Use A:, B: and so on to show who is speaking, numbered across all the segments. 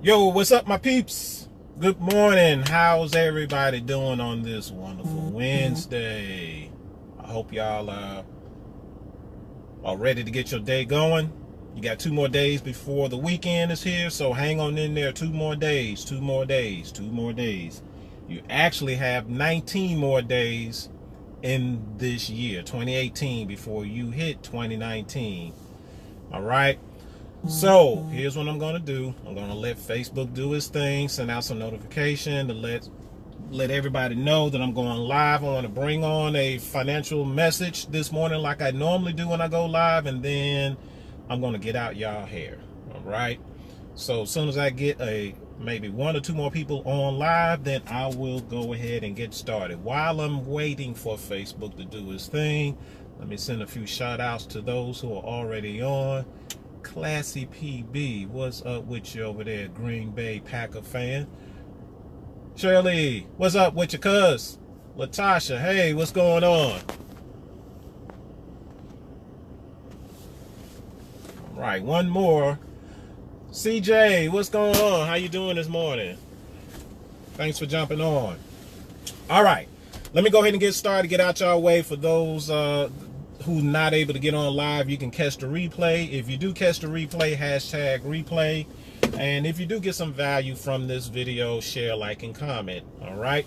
A: Yo, what's up, my peeps? Good morning. How's everybody doing on this wonderful Wednesday? I hope y'all are ready to get your day going. You got 2 more days before the weekend is here, so hang on in there. 2 more days, 2 more days, 2 more days. You actually have 19 more days in this year, 2018, before you hit 2019. All right? So here's what I'm going to do. I'm going to let Facebook do its thing, send out some notification to let everybody know that I'm going live. I want to bring on a financial message this morning like I normally do when I go live, and then I'm going to get out y'all hair. All right. So as soon as I get maybe 1 or 2 more people on live, then I will go ahead and get started. While I'm waiting for Facebook to do its thing, let me send a few shout outs to those who are already on. Classy PB, what's up with you over there, Green Bay Packer fan? Shirley, what's up with you, cuz? Latasha, hey, what's going on? All right, 1 more. CJ, what's going on? How you doing this morning? Thanks for jumping on. All right, let me go ahead and get started, get out y'all way. For those who's not able to get on live, you can catch the replay. If you do catch the replay, hashtag replay. And if you do get some value from this video, share, like, and comment. All right.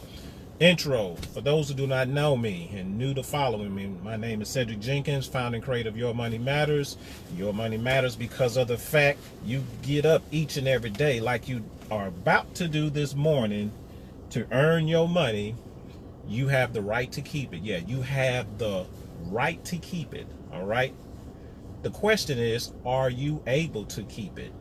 A: Intro. For those who do not know me and new to following me, my name is Cedric Jenkins, founder and creator of Your Money Matters. Your money matters because of the fact you get up each and every day like you are about to do this morning to earn your money. You have the right to keep it. Yeah, you have the right to keep it. All right. The question is, are you able to keep it?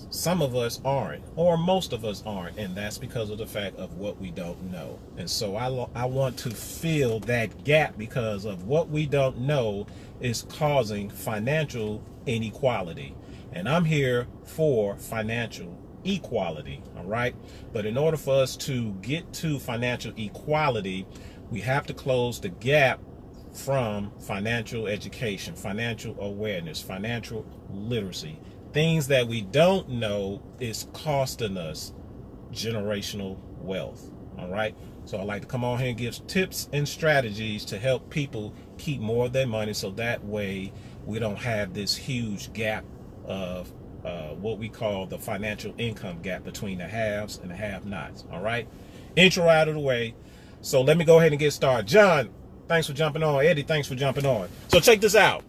A: Some of us aren't, or most of us aren't, and that's because of the fact of what we don't know. And so I want to fill that gap, because of what we don't know is causing financial inequality. And I'm here for financial equality. All right. But in order for us to get to financial equality, we have to close the gap from financial education, financial awareness, financial literacy. Things that we don't know is costing us generational wealth. All right. So I like to come on here and give tips and strategies to help people keep more of their money, so that way we don't have this huge gap of what we call the financial income gap between the haves and the have-nots. All right. Intro out of the way. So let me go ahead and get started. John, thanks for jumping on. Eddie, thanks for jumping on. So check this out.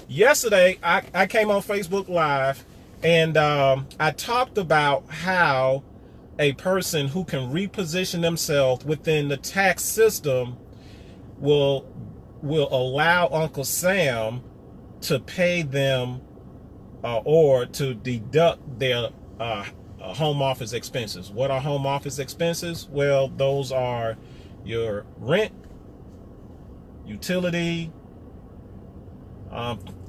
A: Yesterday, I came on Facebook Live, and I talked about how a person who can reposition themselves within the tax system will allow Uncle Sam to pay them or to deduct their home office expenses. What are home office expenses? Well, those are your rent, utility,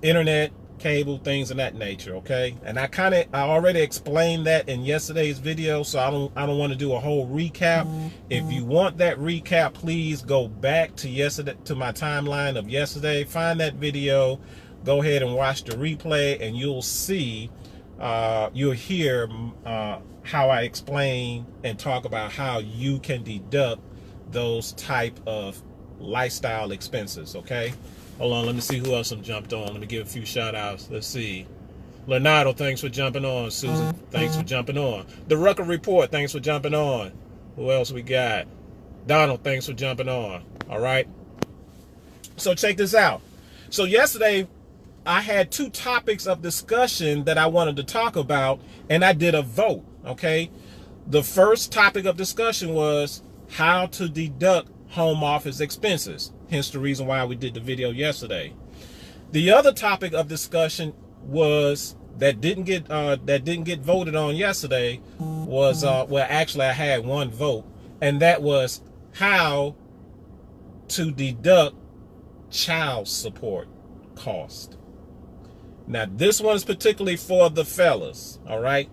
A: internet, cable, things of that nature. Okay. And I already explained that in yesterday's video, so I don't want to do a whole recap. If you want that recap, please go back to my timeline of yesterday, find that video, go ahead and watch the replay, and you'll see, you'll hear how I explain and talk about how you can deduct those type of lifestyle expenses. Okay. Hold on, let me see who else jumped on. Let me give a few shout outs. Let's see. Leonardo, thanks for jumping on. Susan, thanks for jumping on. The Rucker Report, thanks for jumping on. Who else we got? Donald, thanks for jumping on. All right. So check this out. So yesterday, I had 2 topics of discussion that I wanted to talk about, and I did a vote. Okay. The first topic of discussion was how to deduct home office expenses. Hence the reason why we did the video yesterday. The other topic of discussion was that didn't get voted on yesterday was well, actually I had 1 vote, and that was how to deduct child support cost. Now this one is particularly for the fellas. All right.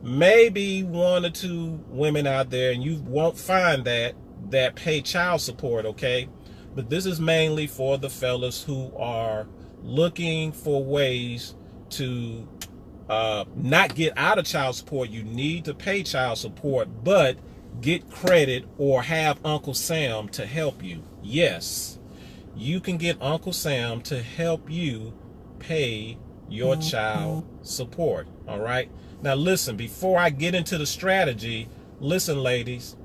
A: Maybe 1 or 2 women out there, and you won't find that pay child support. Okay. But this is mainly for the fellas who are looking for ways to not get out of child support. You need to pay child support, but get credit or have Uncle Sam to help you. Yes, you can get Uncle Sam to help you pay your child support. All right. Now listen, before I get into the strategy, listen, ladies,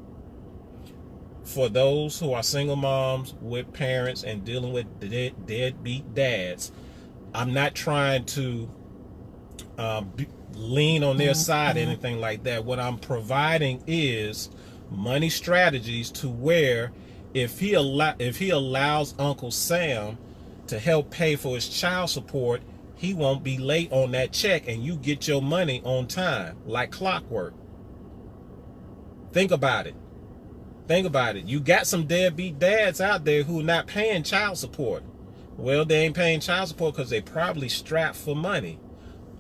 A: for those who are single moms with parents and dealing with deadbeat dads, I'm not trying to lean on their side or anything like that. What I'm providing is money strategies to where if he allows Uncle Sam to help pay for his child support, he won't be late on that check and you get your money on time like clockwork. Think about it. Think about it. You got some deadbeat dads out there who are not paying child support. Well, they ain't paying child support because they probably strapped for money.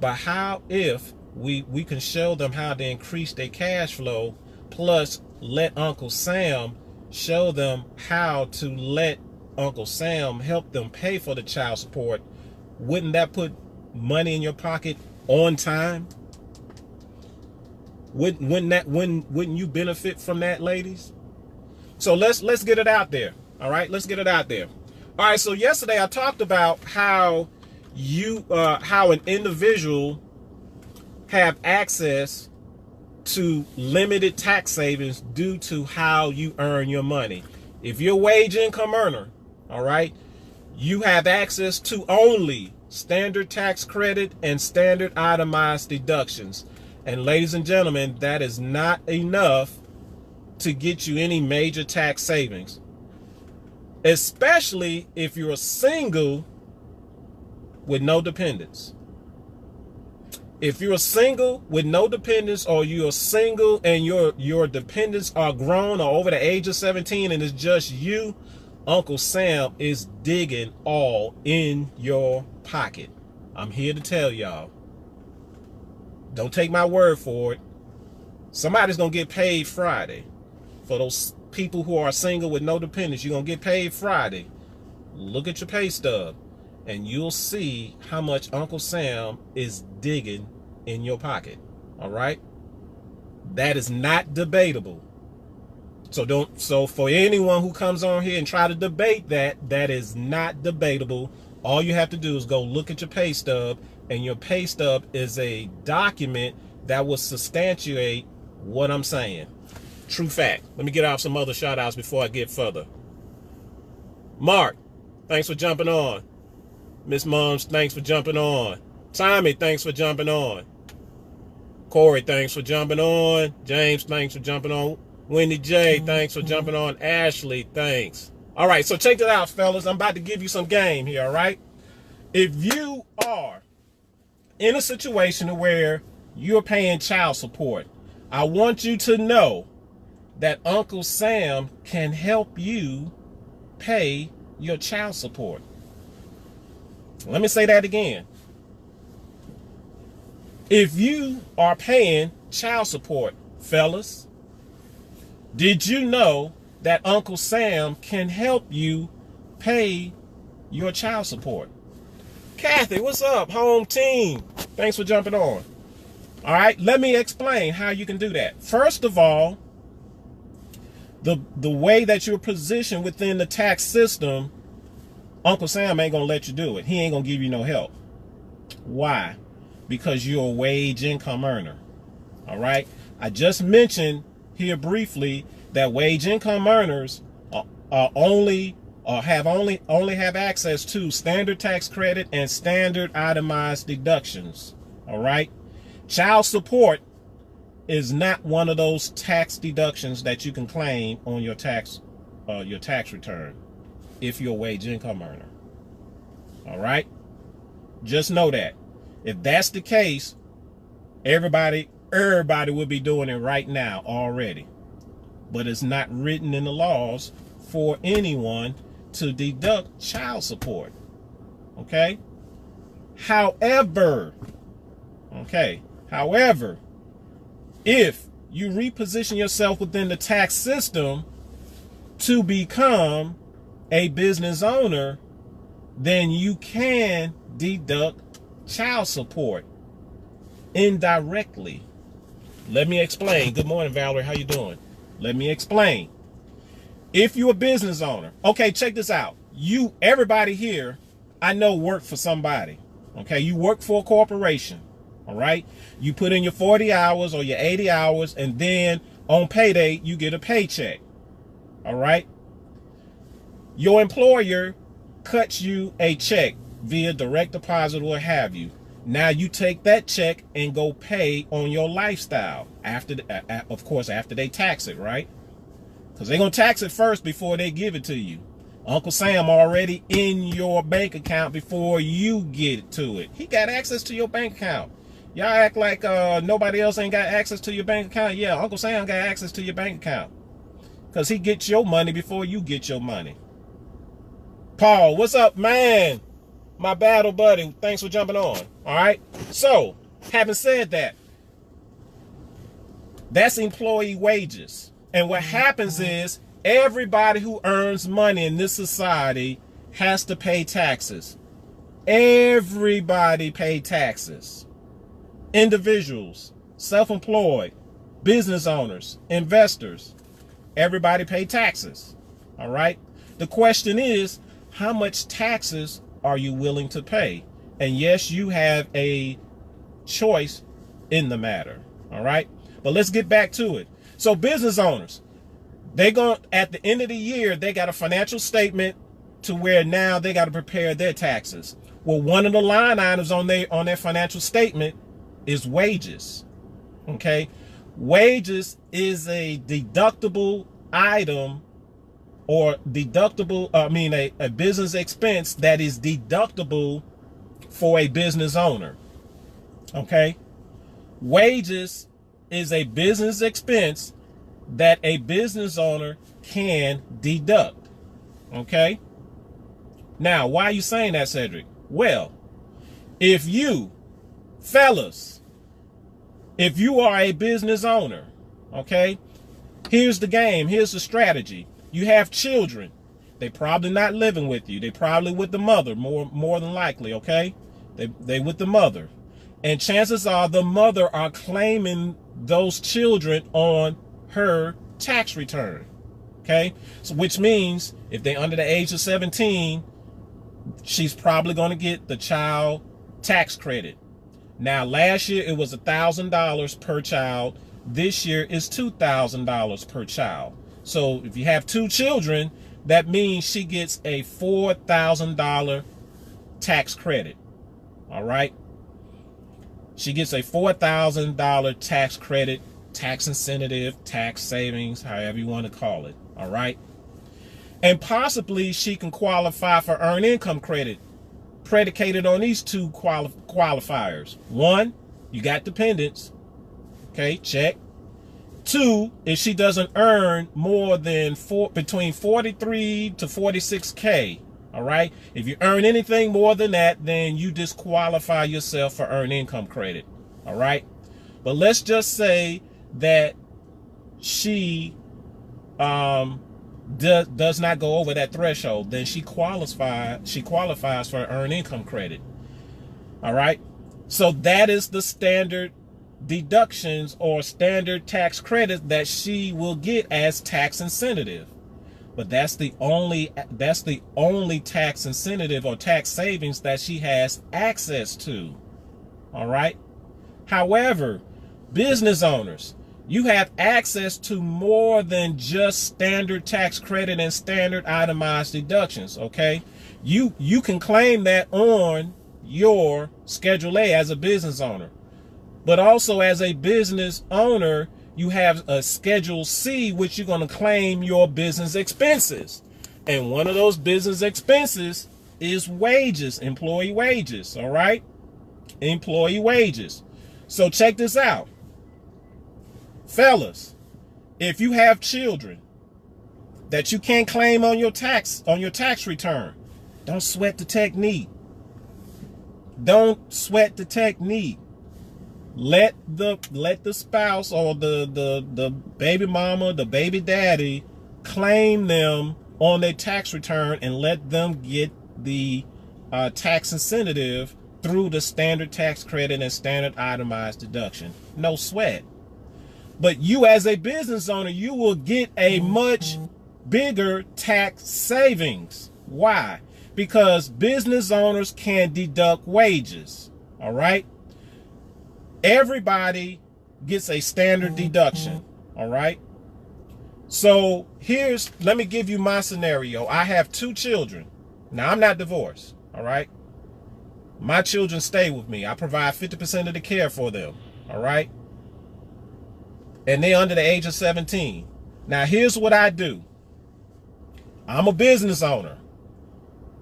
A: But how if we can show them how to increase their cash flow, plus let Uncle Sam show them how to let Uncle Sam help them pay for the child support? Wouldn't that put money in your pocket on time? Wouldn't you benefit from that, ladies? So let's get it out there. All right, let's get it out there. All right, so yesterday I talked about how how an individual have access to limited tax savings due to how you earn your money. If you're a wage income earner, all right, you have access to only standard tax credit and standard itemized deductions. And ladies and gentlemen, that is not enough to get you any major tax savings, especially if you're single with no dependents. If you're single with no dependents, or you're single and your dependents are grown or over the age of 17 and it's just you, Uncle Sam is digging all in your pocket. I'm here to tell y'all. Don't take my word for it. Somebody's going to get paid Friday. For those people who are single with no dependents, you're going to get paid Friday. Look at your pay stub and you'll see how much Uncle Sam is digging in your pocket. All right? That is not debatable. So for anyone who comes on here and try to debate that, that is not debatable. All you have to do is go look at your pay stub, and your pay stub is a document that will substantiate what I'm saying. True fact. Let me get off some other shout outs before I get further. Mark, thanks for jumping on. Miss Mums, thanks for jumping on. Tommy, thanks for jumping on. Corey, thanks for jumping on. James, thanks for jumping on. Wendy J, thanks for jumping on. Ashley, thanks. All right, so check it out, fellas. I'm about to give you some game here, all right? If you are in a situation where you're paying child support, I want you to know that Uncle Sam can help you pay your child support. Let me say that again. If you are paying child support, fellas, did you know that Uncle Sam can help you pay your child support? Kathy, what's up? Home team. Thanks for jumping on. All right, let me explain how you can do that. First of all, the way that you're positioned within the tax system, Uncle Sam ain't gonna let you do it. He ain't gonna give you no help. Why? Because you're a wage income earner. All right. I just mentioned here briefly that wage income earners only have access to standard tax credit and standard itemized deductions. All right. Child support is not one of those tax deductions that you can claim on your tax return if you're a wage income earner. All right. Just know that. If that's the case, everybody would be doing it right now already. But it's not written in the laws for anyone to deduct child support. Okay? However, if you reposition yourself within the tax system to become a business owner, then you can deduct child support. indirectly. Let me explain. Good morning, Valerie. How you doing? Let me explain. If you're a business owner, okay, check this out. Everybody here, I know, work for somebody. Okay, you work for a corporation. All right, you put in your 40 hours or your 80 hours, and then on payday you get a paycheck. All right, your employer cuts you a check via direct deposit or what have you. Now you take that check and go pay on your lifestyle of course after they tax it, right? Because they're gonna tax it first before they give it to you. Uncle Sam already in your bank account before you get to it. He got access to your bank account. Y'all act like nobody else ain't got access to your bank account. Yeah, Uncle Sam got access to your bank account because he gets your money before you get your money. Paul, what's up, man? My battle buddy, thanks for jumping on. All right. So, having said that, that's employee wages. And what happens is everybody who earns money in this society has to pay taxes. Everybody pay taxes. Individuals, self-employed, business owners, investors, everybody pay taxes. All right. The question is, how much taxes are you willing to pay? And yes, you have a choice in the matter. All right. But let's get back to it. So business owners, at the end of the year, they got a financial statement to where now they got to prepare their taxes. Well, one of the line items on their financial statement is wages. Okay. Wages is a deductible item or a business expense that is deductible for a business owner. Okay. Wages is a business expense that a business owner can deduct. Okay. Now, why are you saying that, Cedric? Well, if you are a business owner, okay, here's the game. Here's the strategy. You have children. They probably not living with you. They probably with the mother, more than likely, okay? They with the mother. And chances are the mother are claiming those children on her tax return, okay? So which means if they're under the age of 17, she's probably going to get the child tax credit. Now, last year it was $1,000 per child. This year is $2,000 per child. So if you have 2 children, that means she gets a $4,000 tax credit. All right. She gets a $4,000 tax credit, tax incentive, tax savings, however you want to call it. All right. And possibly she can qualify for earned income credit predicated on these 2 qualifiers. 1, you got dependents. Okay, check. 2, if she doesn't earn more than between 43 to 46K. All right. If you earn anything more than that, then you disqualify yourself for earned income credit. All right. But let's just say that she does not go over that threshold, then she qualifies for earned income credit. All right. So that is the standard deductions or standard tax credit that she will get as tax incentive. But that's the only tax incentive or tax savings that she has access to. All right. However, business owners, you have access to more than just standard tax credit and standard itemized deductions. Okay. You can claim that on your Schedule A as a business owner, but also as a business owner, you have a Schedule C, which you're going to claim your business expenses. And one of those business expenses is wages, employee wages. All right. Employee wages. So check this out. Fellas, if you have children that you can't claim on your tax return, don't sweat the technique. Don't sweat the technique. Let the spouse or the baby mama, the baby daddy claim them on their tax return and let them get the tax incentive through the standard tax credit and standard itemized deduction. No sweat. But you as a business owner, you will get a much bigger tax savings. Why? Because business owners can deduct wages. All right? Everybody gets a standard deduction. All right? So let me give you my scenario. I have 2 children. Now, I'm not divorced. All right? My children stay with me. I provide 50% of the care for them. All right? And they're under the age of 17. Now, here's what I do. I'm a business owner.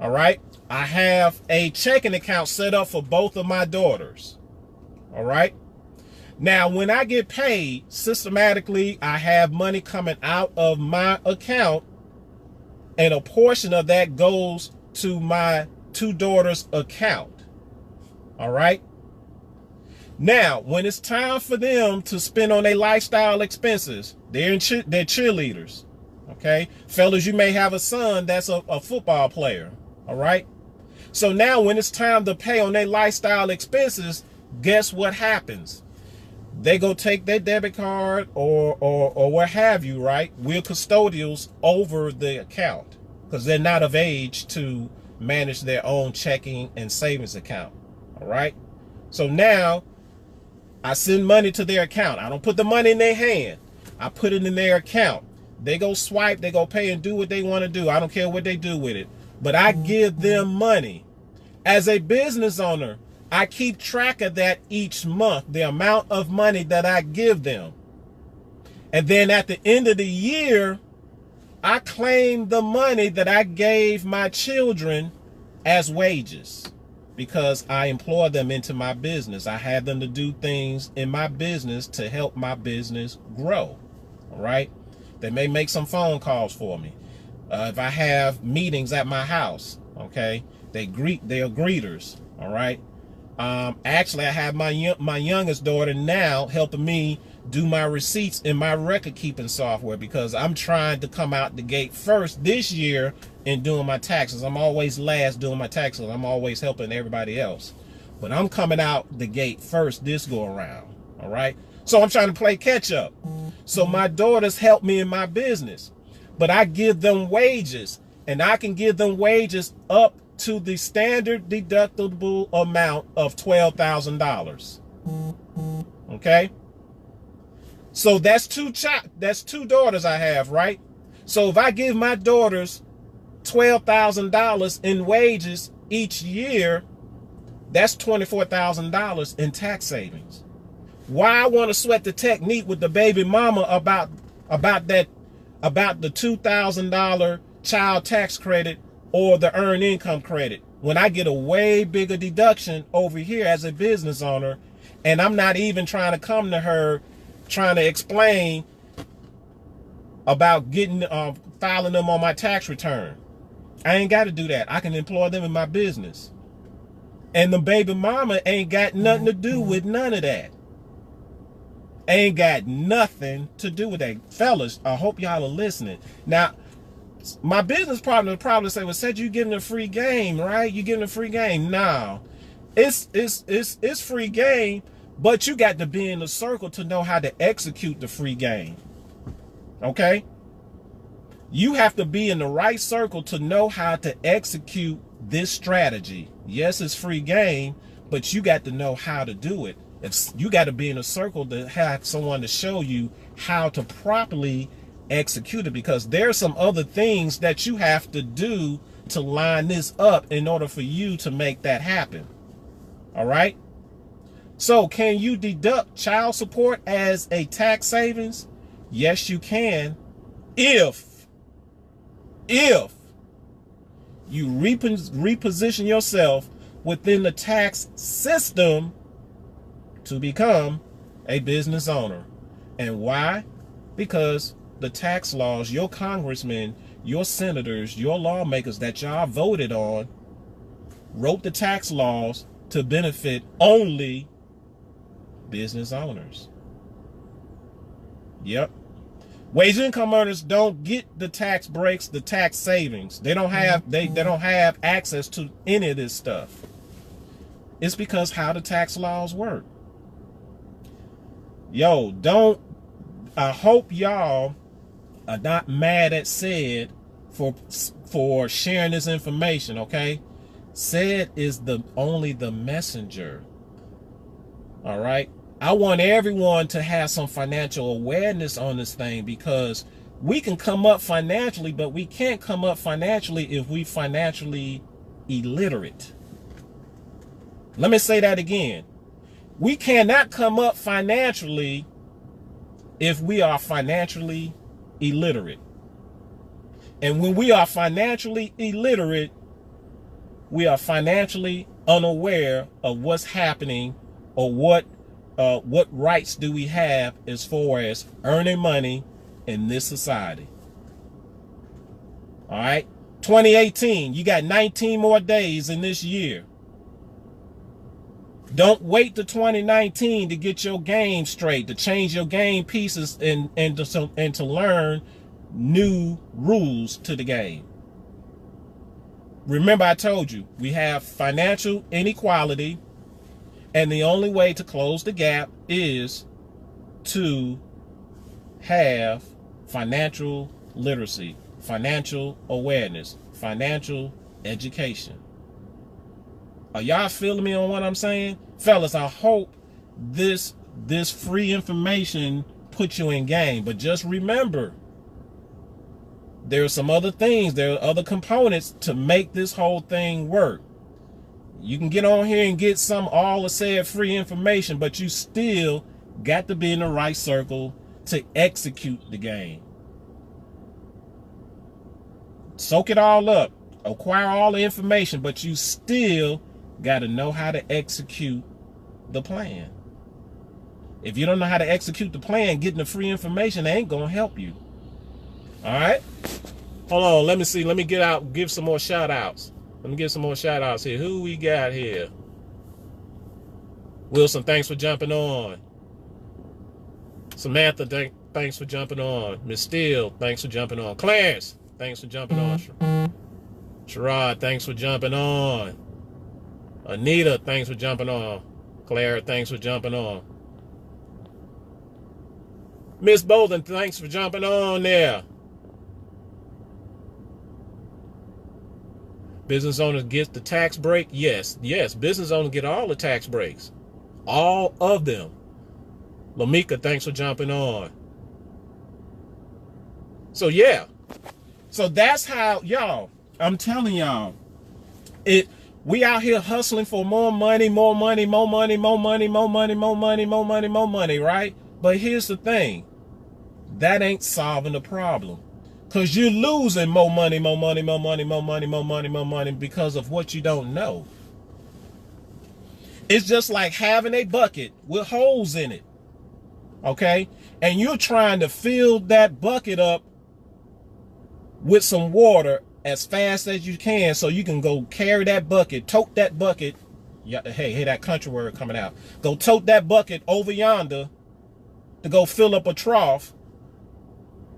A: All right? I have a checking account set up for both of my daughters. All right? Now, when I get paid, systematically, I have money coming out of my account, and a portion of that goes to my 2 daughters' account. All right? Now, when it's time for them to spend on their lifestyle expenses, they're cheerleaders. Okay? Fellas, you may have a son that's a football player. All right? So now when it's time to pay on their lifestyle expenses, guess what happens? They go take their debit card or what have you, right? We're custodials over the account because they're not of age to manage their own checking and savings account. All right? So now I send money to their account. I don't put the money in their hand. I put it in their account. They go swipe, they go pay and do what they want to do. I don't care what they do with it. But I give them money. As a business owner, I keep track of that each month, the amount of money that I give them. And then at the end of the year, I claim the money that I gave my children as wages because I employ them into my business. I have them to do things in my business to help my business grow. All right? They may make some phone calls for me. If I have meetings at my house, okay, they are greeters. All right? Actually, I have my youngest daughter now helping me do my receipts in my record keeping software because I'm trying to come out the gate first this year in doing my taxes. I'm always last doing my taxes. I'm always helping everybody else. But I'm coming out the gate first this go around. All right? So I'm trying to play catch up. So my daughters help me in my business. But I give them wages, and I can give them wages up to the standard deductible amount of $12,000. Okay? So that's two daughters I have, right? So if I give my daughters $12,000 in wages each year, that's $24,000 in tax savings. Why I want to sweat the technique with the baby mama about the $2,000 child tax credit or the earned income credit when I get a way bigger deduction over here as a business owner, and I'm not even trying to come to her trying to explain about getting filing them on my tax return. I ain't got to do that. I can employ them in my business. And the baby mama ain't got nothing to do with none of that. Ain't got nothing to do with that. Fellas, I hope y'all are listening. Now, my business partner would probably say, well, said you getting a free game, right? You getting a free game. No. It's free game, but you got to be in the circle to know how to execute the free game. Okay? You have to be in the right circle to know how to execute this strategy. Yes, it's free game, but you got to know how to do it. You got to be in a circle to have someone to show you how to properly execute it, because there's some other things that you have to do to line this up in order for you to make that happen. All right? So can you deduct child support as a tax savings? Yes, you can. If you reposition yourself within the tax system to become a business owner. And why? Because the tax laws, your congressmen, your senators, your lawmakers that y'all voted on wrote the tax laws to benefit only business owners. Yep. Wage income earners don't get the tax breaks, the tax savings. They don't have access to any of this stuff. It's because how the tax laws work. Yo, I hope y'all are not mad at Said for sharing this information, okay? Said is only the messenger. All right? I want everyone to have some financial awareness on this thing, because we can come up financially, but we can't come up financially if we financially illiterate. Let me say that again. We cannot come up financially if we are financially illiterate. And when we are financially illiterate, we are financially unaware of what's happening, or what rights do we have as far as earning money in this society. All right, 2018, you got 19 more days in this year. Don't wait to 2019 to get your game straight, to change your game pieces and to learn new rules to the game. Remember, I told you, we have financial inequality, and the only way to close the gap is to have financial literacy, financial awareness, financial education. Are y'all feeling me on what I'm saying? Fellas, I hope this free information puts you in game. But just remember, there are some other things, there are other components to make this whole thing work. You can get on here and get all the said free information, but you still got to be in the right circle to execute the game. Soak it all up, acquire all the information, but you still got to know how to execute the plan. If you don't know how to execute the plan, getting the free information ain't gonna help you. All right, hold on, let me see, let me give some more shout outs. Let me give some more shout outs here. Who we got here? Wilson, thanks for jumping on. Samantha, thanks for jumping on. Miss Steele, thanks for jumping on. Clarence, thanks for jumping on. Sherrod, thanks for jumping on. Anita, thanks for jumping on. Clara, thanks for jumping on. Miss Bolden, thanks for jumping on there. Business owners get the tax break? Yes, business owners get all the tax breaks. All of them. Lamika, thanks for jumping on. So yeah. So that's how, y'all, I'm telling y'all, we out here hustling for more money, more money, more money, more money, more money, more money, more money, more money, right? But here's the thing. That ain't solving the problem. Because you're losing more money, more money, more money, more money, more money, more money because of what you don't know. It's just like having a bucket with holes in it. Okay? And you're trying to fill that bucket up with some water as fast as you can, so you can go carry that bucket, tote that bucket. Yeah, hey, that country word coming out. Go tote that bucket over yonder to go fill up a trough,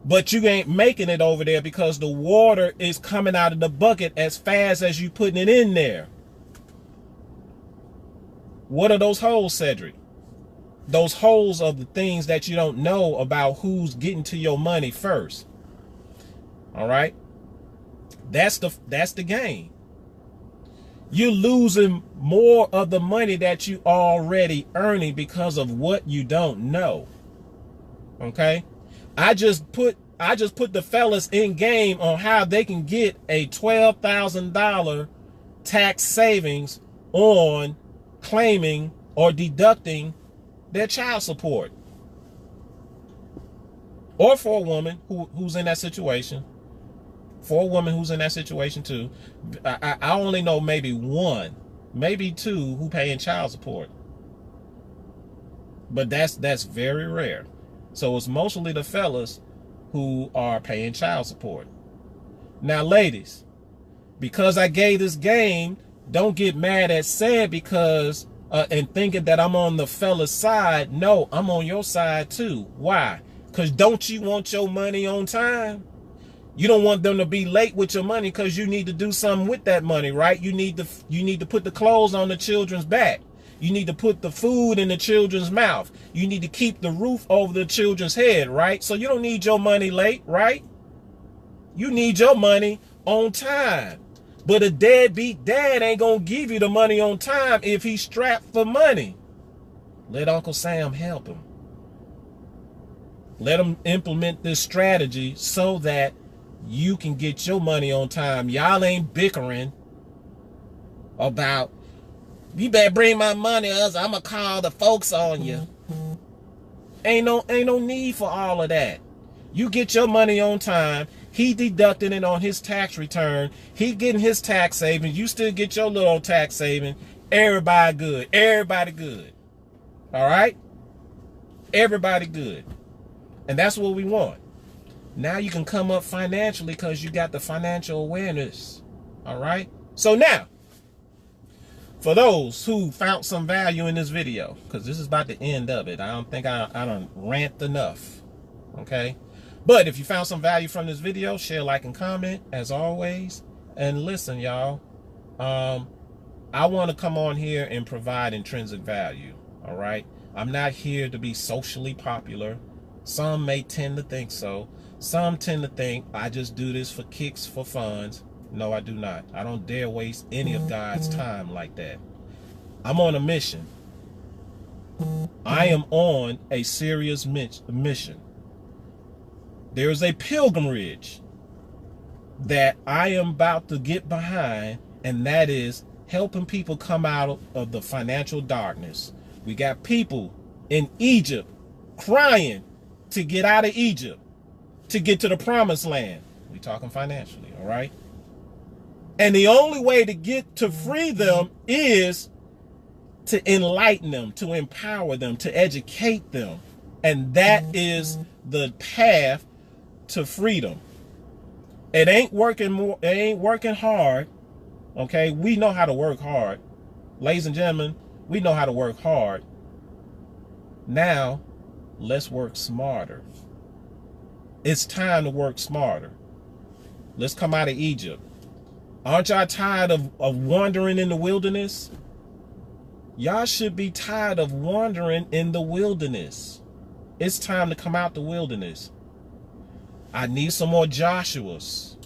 A: but you ain't making it over there because the water is coming out of the bucket as fast as you putting it in there. What are those holes, Cedric? Those holes are the things that you don't know about who's getting to your money first. All right? That's the game. You're losing more of the money that you already earning because of what you don't know. Okay? I just put the fellas in game on how they can get a $12,000 tax savings on claiming or deducting their child support. Or for a woman who's in that situation. For a woman who's in that situation too. I only know maybe one, maybe two who paying child support. But that's very rare. So it's mostly the fellas who are paying child support. Now, ladies, because I gave this game, don't get mad at Said because and thinking that I'm on the fella's side. No, I'm on your side too. Why? Because don't you want your money on time? You don't want them to be late with your money because you need to do something with that money, right? You need to put the clothes on the children's back. You need to put the food in the children's mouth. You need to keep the roof over the children's head, right? So you don't need your money late, right? You need your money on time. But a deadbeat dad ain't gonna give you the money on time if he's strapped for money. Let Uncle Sam help him. Let him implement this strategy so that you can get your money on time. Y'all ain't bickering about, you better bring my money or else I'm gonna call the folks on you. Ain't no need for all of that. You get your money on time. He deducting it on his tax return. He getting his tax savings. You still get your little tax savings. Everybody good. Everybody good. All right? Everybody good. And that's what we want. Now you can come up financially because you got the financial awareness. All right? So now, for those who found some value in this video, because this is about the end of it. I don't think I done rant enough. Okay? But if you found some value from this video, share, like, and comment, as always. And listen, y'all, I want to come on here and provide intrinsic value, all right? I'm not here to be socially popular. Some may tend to think so. Some tend to think I just do this for kicks, for funds. No, I do not. I don't dare waste any of God's time like that. I'm on a mission. I am on a serious mission. There is a pilgrimage that I am about to get behind, and that is helping people come out of the financial darkness. We got people in Egypt crying to get out of Egypt, to get to the promised land. We're talking financially, all right? And the only way to get to free them is to enlighten them, to empower them, to educate them. And that is the path to freedom. It ain't working hard. Okay, we know how to work hard. Ladies and gentlemen, we know how to work hard. Now, let's work smarter. It's time to work smarter. Let's come out of Egypt. Aren't y'all tired of wandering in the wilderness? Y'all should be tired of wandering in the wilderness. It's time to come out the wilderness. I need some more Joshuas.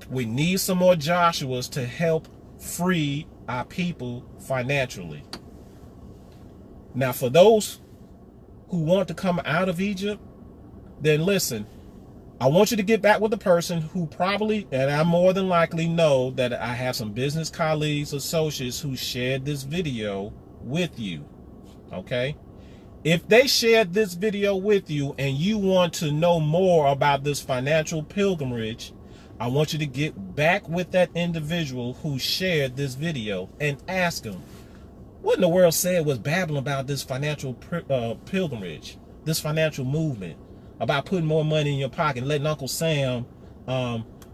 A: We need some more Joshuas to help free our people financially. Now, for those who want to come out of Egypt, then listen, I want you to get back with the person who probably, and I more than likely know that I have some business colleagues, associates who shared this video with you, okay? If they shared this video with you and you want to know more about this financial pilgrimage, I want you to get back with that individual who shared this video and ask them, what in the world said was babbling about this financial pilgrimage, this financial movement, about putting more money in your pocket, letting Uncle Sam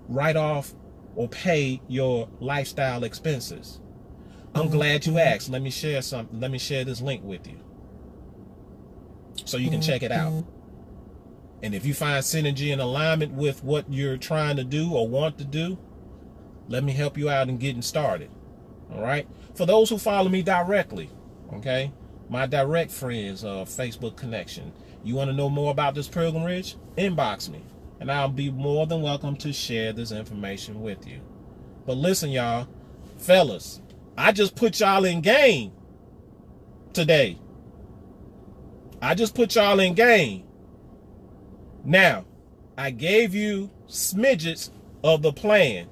A: write off or pay your lifestyle expenses? I'm glad you asked. Let me share something. Let me share this link with you so you can check it out. And if you find synergy and alignment with what you're trying to do or want to do, let me help you out in getting started. All right. For those who follow me directly, okay, my direct friends, Facebook connection, you want to know more about this pilgrimage? Inbox me, and I'll be more than welcome to share this information with you. But listen, y'all, fellas, I just put y'all in game today. I just put y'all in game. Now, I gave you smidgets of the plan.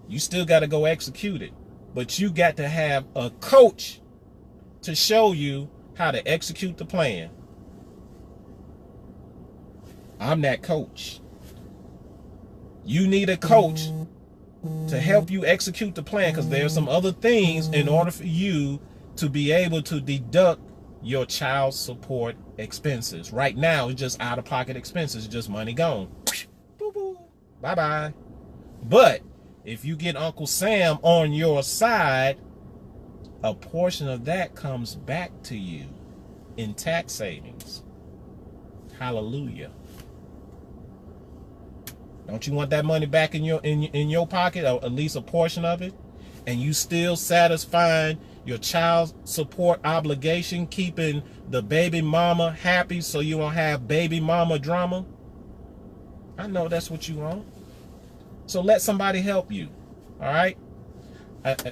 A: You still got to go execute it. But you got to have a coach to show you how to execute the plan. I'm that coach. You need a coach to help you execute the plan, because there's some other things in order for you to be able to deduct your child support expenses. Right now, it's just out-of-pocket expenses, just money gone. Bye-bye. But if you get Uncle Sam on your side, a portion of that comes back to you in tax savings. Hallelujah. Don't you want that money back in your pocket, or at least a portion of it? And you still satisfying your child support obligation, keeping the baby mama happy so you won't have baby mama drama? I know that's what you want. So let somebody help you. All right?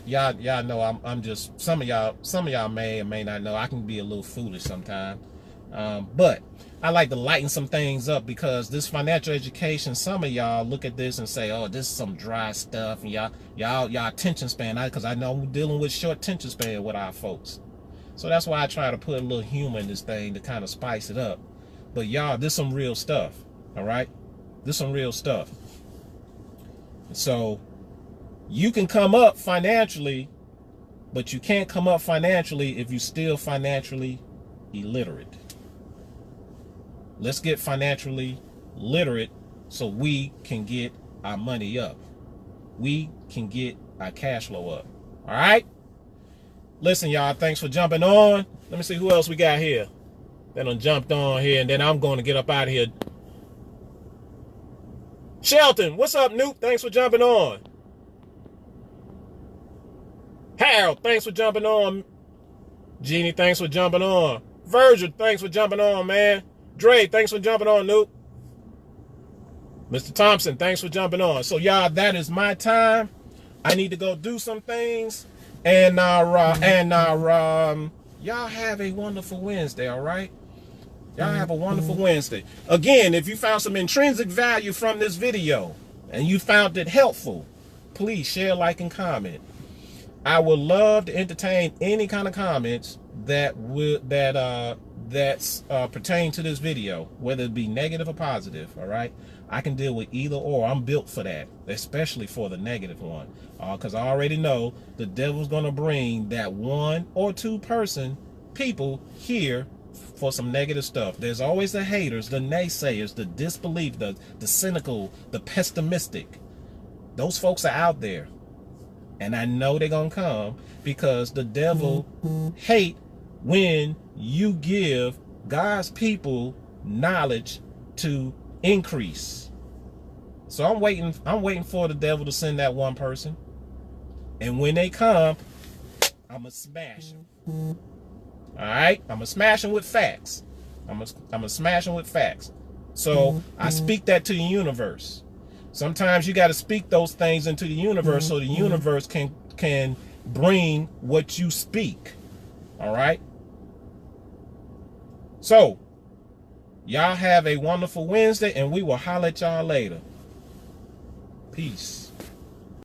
A: Y'all know I'm just, some of y'all may or may not know I can be a little foolish sometimes. But I like to lighten some things up, because this financial education, some of y'all look at this and say, oh, this is some dry stuff, and y'all attention span, because I know we're dealing with short attention span with our folks. So that's why I try to put a little humor in this thing to kind of spice it up. But y'all, this some real stuff. All right? This some real stuff. So you can come up financially, but you can't come up financially if you're still financially illiterate. Let's get financially literate so we can get our money up. We can get our cash flow up. All right? Listen, y'all, thanks for jumping on. Let me see who else we got here. Then I jumped on here, and then I'm going to get up out of here. Shelton, what's up, Newt? Thanks for jumping on. Harold, thanks for jumping on. Jeannie, thanks for jumping on. Virgil, thanks for jumping on, man. Dre, thanks for jumping on, Newt. Mr. Thompson, thanks for jumping on. So, y'all, that is my time. I need to go do some things. And y'all have a wonderful Wednesday, all right? Y'all have a wonderful Wednesday. Again, if you found some intrinsic value from this video and you found it helpful, please share, like, and comment. I would love to entertain any kind of comments that pertain to this video, whether it be negative or positive. All right, I can deal with either or. I'm built for that, especially for the negative one, because I already know the devil's gonna bring that one or two people here for some negative stuff. There's always the haters, the naysayers, the disbelief, the cynical, the pessimistic. Those folks are out there. And I know they're going to come, because the devil hate when you give God's people knowledge to increase. So I'm waiting for the devil to send that one person. And when they come, I'm going to smash them. All right? I'm going to smash them with facts. I'm going to smash them with facts. So I speak that to the universe. Sometimes you got to speak those things into the universe so the universe can bring what you speak. All right? So, y'all have a wonderful Wednesday, and we will holler at y'all later. Peace.